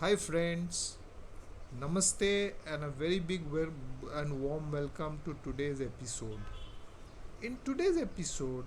Hi friends, Namaste and a very big and warm welcome to today's episode. In today's episode,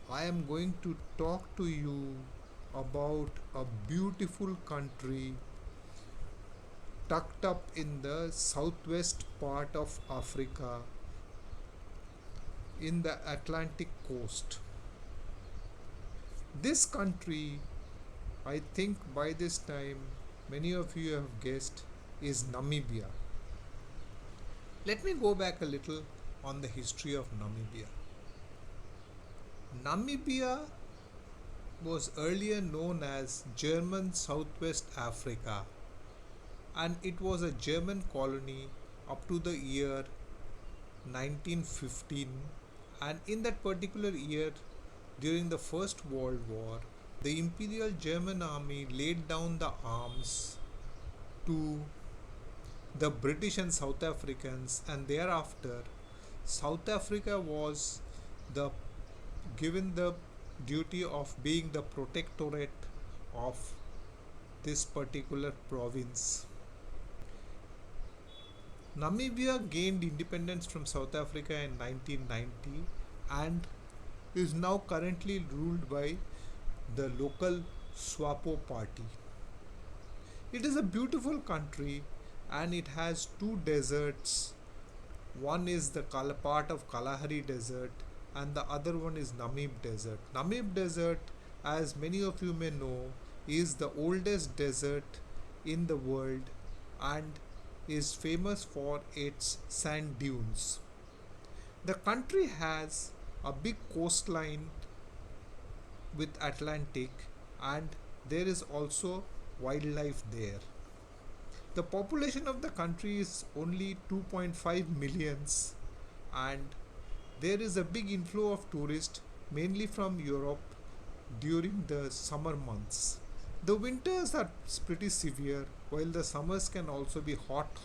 I am going to talk to you about a beautiful country tucked up in the southwest part of Africa in the Atlantic coast. This country, I think by this time many of you have guessed, is Namibia. Let me go back a little on the history of Namibia. Namibia was earlier known as German Southwest Africa, and it was a German colony up to the year 1915. And in that particular year, during the First World War, the Imperial German Army laid down the arms to the British and South Africans, and thereafter South Africa was the given the duty of being the protectorate of this particular province. Namibia gained independence from South Africa in 1990 and is now currently ruled by the local SWAPO party. It is a beautiful country and it has two deserts. One is the part of Kalahari Desert and the other one is Namib Desert. Namib Desert, as many of you may know, is the oldest desert in the world and is famous for its sand dunes. The country has a big coastline with Atlantic, and there is also wildlife there. The population of the country is only 2.5 millions, and there is a big inflow of tourists mainly from Europe during the summer months. The winters are pretty severe while the summers can also be hot.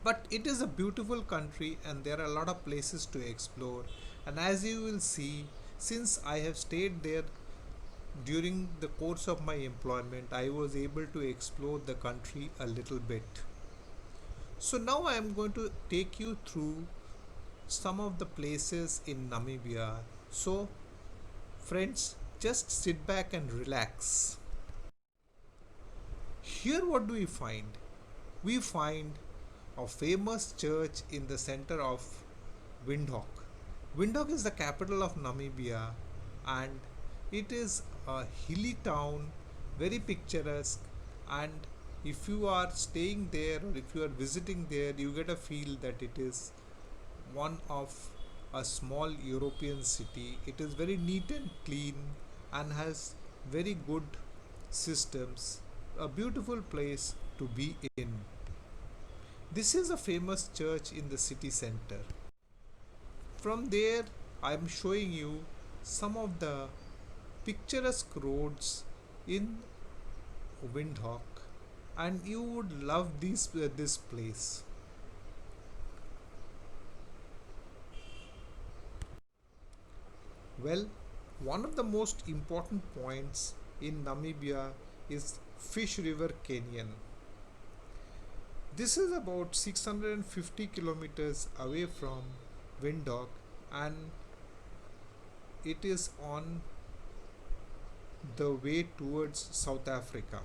But it is a beautiful country and there are a lot of places to explore. And as you will see, since I have stayed there during the course of my employment, I was able to explore the country a little bit. So now I am going to take you through some of the places in Namibia. So, friends, just sit back and relax. Here, what do we find? We find a famous church in the center of Windhoek. Windhoek is the capital of Namibia and it is a hilly town, very picturesque, and if you are staying there or if you are visiting there, you get a feel that it is one of a small European city. It is very neat and clean and has very good systems. A beautiful place to be in. This is a famous church in the city center. From there, I am showing you some of the picturesque roads in Windhoek, and you would love this place. Well, one of the most important points in Namibia is Fish River Canyon. This is about 650 kilometers away from Windhoek and it is on the way towards South Africa.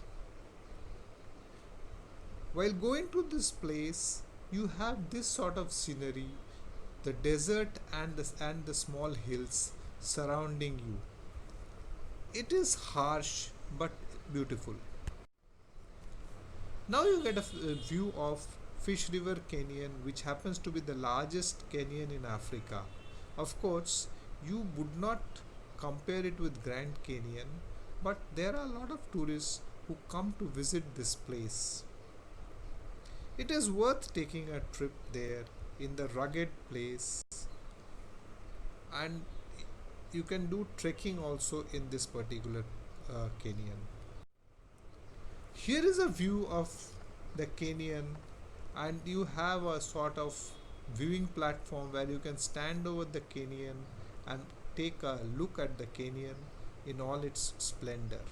While going to this place, you have this sort of scenery, the desert and the small hills surrounding you. It is harsh but beautiful. Now you get a view of Fish River Canyon, which happens to be the largest canyon in Africa. Of course, you would not compare it with Grand Canyon, but there are a lot of tourists who come to visit this place. It is worth taking a trip there in the rugged place, and you can do trekking also in this particular canyon. Here is a view of the canyon, and you have a sort of viewing platform where you can stand over the canyon and take a look at the canyon in all its splendor.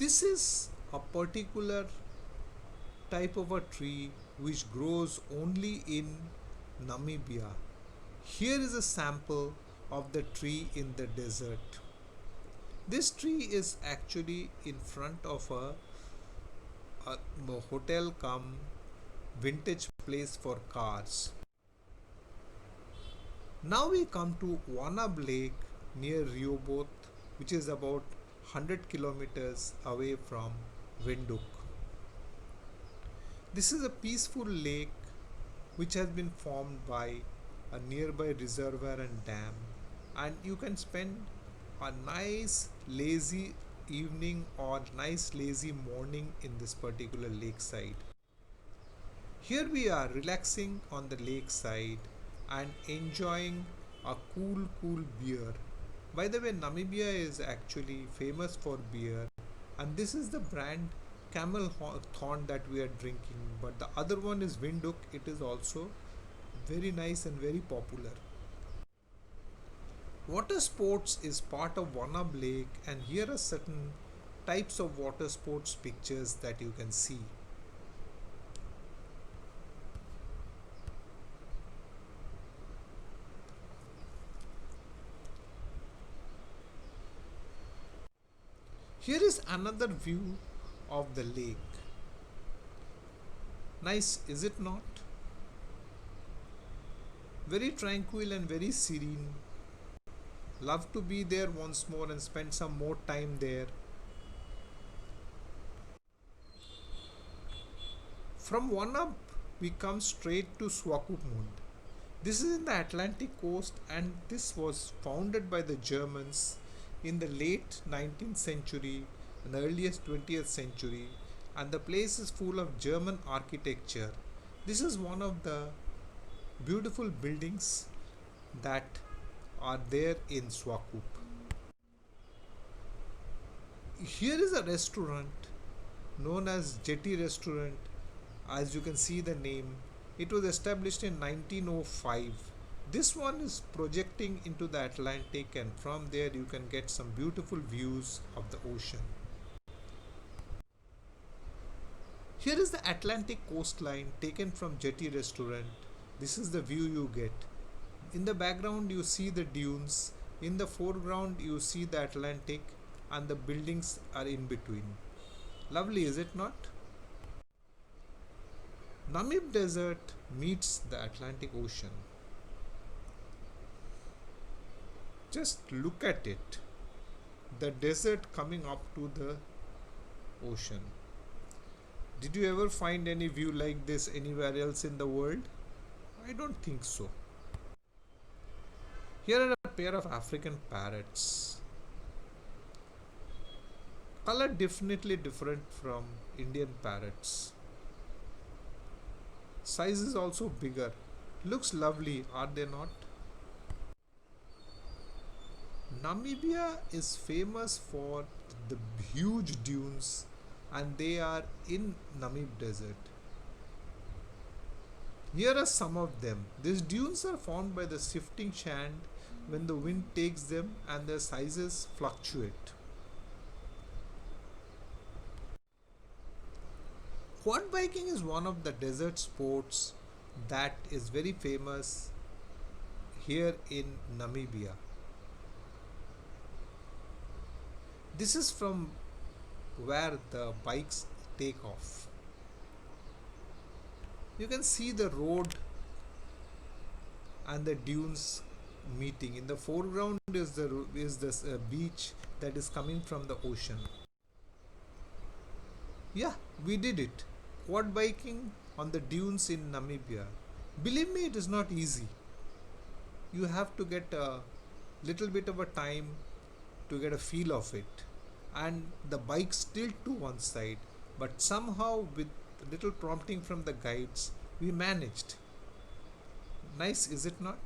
This is a particular type of a tree which grows only in Namibia. Here is a sample of the tree in the desert. This tree is actually in front of a hotel come vintage place for cars. Now we come to Wanab Lake near Rehoboth, which is about 100 kilometers away from Windhoek. This is a peaceful lake which has been formed by a nearby reservoir and dam, and you can spend a nice lazy evening or nice lazy morning in this particular lakeside. Here we are relaxing on the lakeside and enjoying a cool beer. By the way, Namibia is actually famous for beer, and this is the brand Camel Thorn that we are drinking. But the other one is Windhoek. It is also very nice and very popular. Water sports is part of Wanab Lake, and here are certain types of water sports pictures that you can see. Here is another view of the lake. Nice, is it not? Very tranquil and very serene. Love to be there once more and spend some more time there. From Wanab, we come straight to Swakopmund. This is in the Atlantic coast, and this was founded by the Germans in the late 19th century and earliest 20th century, and the place is full of German architecture. This is one of the beautiful buildings that are there in Swakop. Here is a restaurant known as Jetty Restaurant. As you can see the name, it was established in 1905. This one is projecting into the Atlantic, and from there you can get some beautiful views of the ocean. Here is the Atlantic coastline taken from Jetty Restaurant. This is the view you get. In the background you see the dunes, in the foreground you see the Atlantic, and the buildings are in between. Lovely, is it not? Namib Desert meets the Atlantic Ocean. Just look at it. The desert coming up to the ocean. Did you ever find any view like this anywhere else in the world? I don't think so. Here are a pair of African parrots. Color definitely different from Indian parrots. Size is also bigger. Looks lovely, are they not? Namibia is famous for the huge dunes, and they are in Namib Desert. Here are some of them. These dunes are formed by the shifting sand when the wind takes them, and their sizes fluctuate. Quad biking is one of the desert sports that is very famous here in Namibia. This is from where the bikes take off. You can see the road and the dunes meeting. In the foreground is the beach that is coming from the ocean. Yeah, we did it. Quad biking on the dunes in Namibia. Believe me, it is not easy. You have to get a little bit of a time to get a feel of it, and the bike tilt to one side, but somehow with little prompting from the guides we managed. Nice, is it not?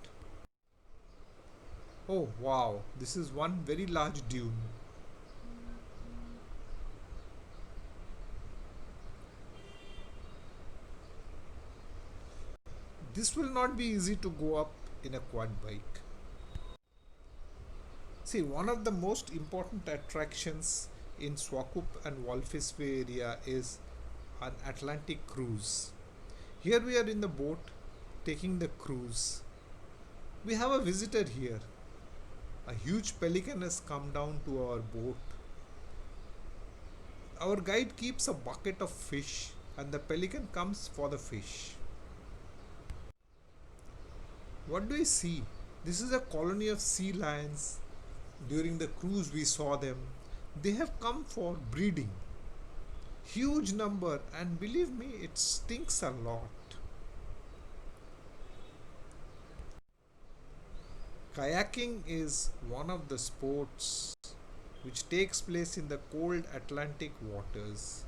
Oh wow, this is one very large dune. This will not be easy to go up in a quad bike. See, one of the most important attractions in Swakop and Walvisby area is an Atlantic cruise. Here we are in the boat taking the cruise. We have a visitor here. A huge pelican has come down to our boat. Our guide keeps a bucket of fish and the pelican comes for the fish. What do we see? This is a colony of sea lions. During the cruise, we saw them. They have come for breeding. Huge number, and believe me, it stinks a lot. Kayaking is one of the sports which takes place in the cold Atlantic waters.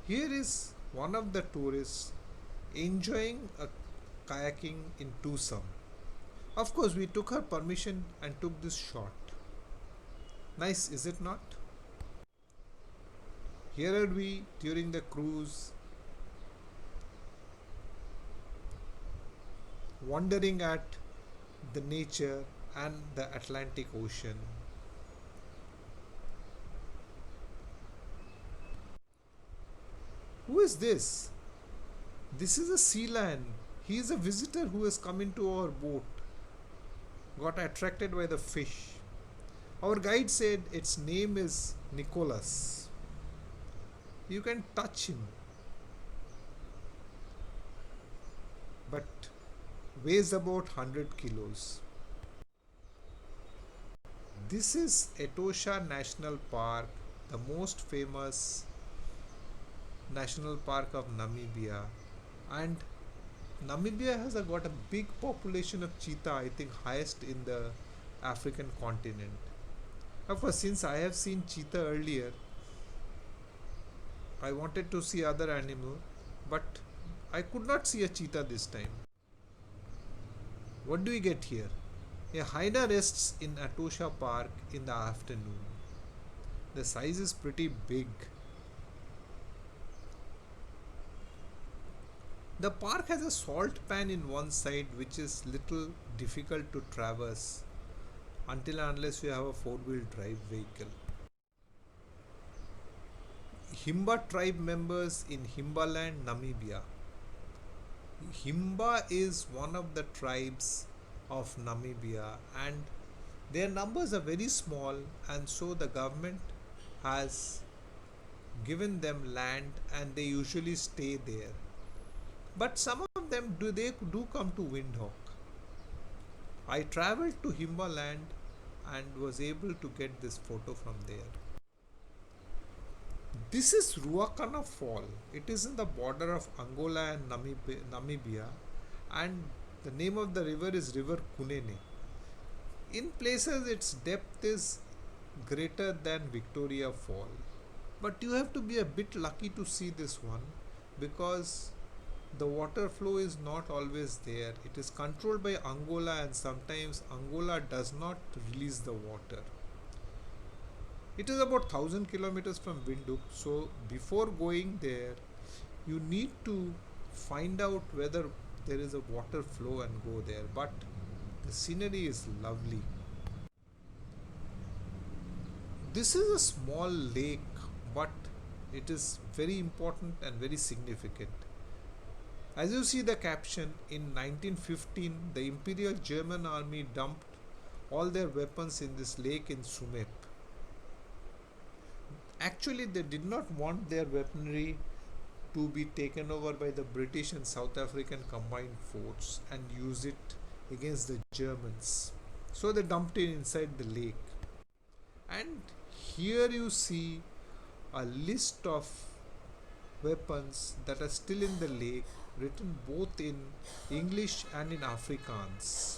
Here is one of the tourists enjoying a kayaking in Tucson. Of course, we took her permission and took this shot. Nice, is it not? Here are we during the cruise, wondering at the nature and the Atlantic Ocean. Who is this? This is a sea lion. He is a visitor who has come into our boat, got attracted by the fish. Our guide said its name is Nicholas. You can touch him, but weighs about 100 kilos. This is Etosha National Park, the most famous national park of Namibia. And Namibia has got a big population of cheetah, I think highest in the African continent. Of course, since I have seen cheetah earlier, I wanted to see other animal, but I could not see a cheetah this time. What do we get here? A hyena rests in Etosha Park in the afternoon. The size is pretty big. The park has a salt pan in one side which is little difficult to traverse until and unless you have a four-wheel drive vehicle. Himba tribe members in Himbaland, Namibia. Himba is one of the tribes of Namibia and their numbers are very small, and so the government has given them land and they usually stay there. But some of them do come to Windhoek. I traveled to Himbaland and was able to get this photo from there. This is Ruacana Fall. It is in the border of Angola and Namibia, and the name of the river is River Kunene. In places its depth is greater than Victoria Fall. But you have to be a bit lucky to see this one because the water flow is not always there. It is controlled by Angola and sometimes Angola does not release the water. It is about 1000 kilometers from Windhoek, so before going there, you need to find out whether there is a water flow and go there. But the scenery is lovely. This is a small lake, but it is very important and very significant. As you see the caption, in 1915, the Imperial German Army dumped all their weapons in this lake in Sumep. Actually, they did not want their weaponry to be taken over by the British and South African combined force and use it against the Germans. So they dumped it inside the lake. And here you see a list of weapons that are still in the lake, written both in English and in Afrikaans.